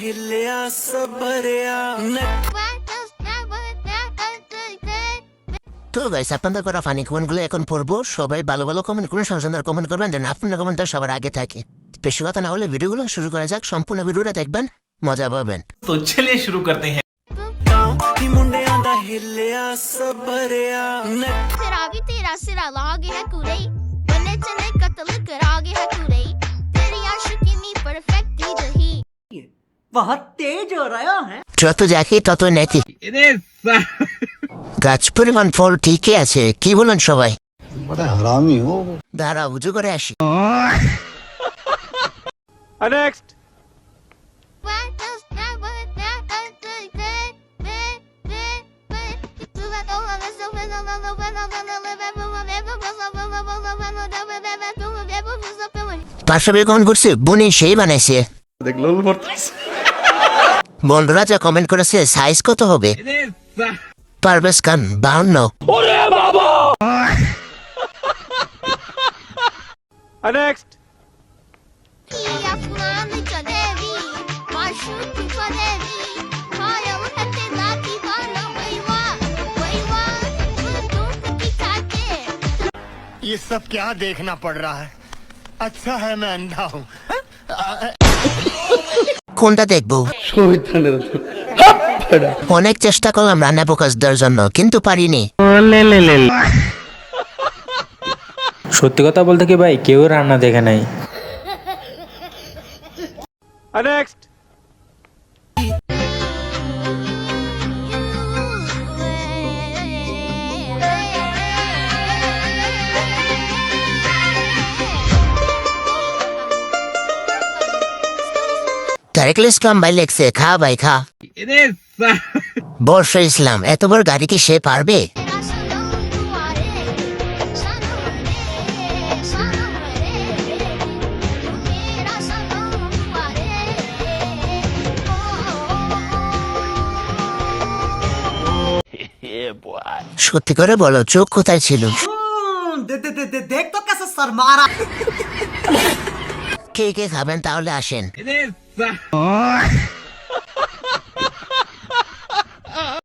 हिलिया सबरिया তো গাইস আপনাদের করা ফানি কমেন্টগুলো এখন পড়বো। সবাই ভালো ভালো কমেন্ট করুন, সুন্দর কমেন্ট করবেন, যেন আপনার কমেন্টটা সবার আগে থাকে। বেশি কথা না হলে ভিডিওগুলো শুরু করা যাক। সম্পূর্ণ ভিডিওটা দেখবেন, মজা পাবেন। तो चलिए शुरू करते हैं। मुंडिया दा हिलिया सबरिया तेरा भी तेरा सिरा लागे है कुड़े बने चले कत्ल करागे है कुड़े तेरी आशिकी में परफेक्ट ही जही बहुत तेज हो रहा है। যত দেখি তত নেকি। গাছ পরিমাণ ফল ঠিকই আছে, কি বলেন সবাই? দাঁড়া উঁচু করে আসি। পাশাপাশি কমেন্ট করছে বুনি সেই বানাইছে। বন্ধুরা যা কমেন্ট করেছে সাইজ কত হবে? পারভেজ খান 52। या फुलान चलेवी माशूक फरेवी हायल हते लाती वाला वैवा वैवा दूध की खाते ये सब क्या देखना पड़ रहा है? अच्छा है मैं अंधा हूँ। কোনটা দেখবো? অনেক চেষ্টা করলাম রান্না প্রকাশ দেওয়ার জন্য, কিন্তু পারিনি। সত্যি কথা বলতে কি ভাই, কেউ রান্না দেখে নাই। তারেকুল ইসলাম ভাই লেখছে খা ভাই খা। বর্ষা ইসলাম এত বড় গাড়ি কি সে পারবে? तेरा सनम दुआरे सनम रे सनम रे तू मेरा सनम दुआरे সত্যি করে বলো চোখ কোথায় ছিল? देख तो कैसे सर मारा। কে কে খাবেন তাহলে আসেন।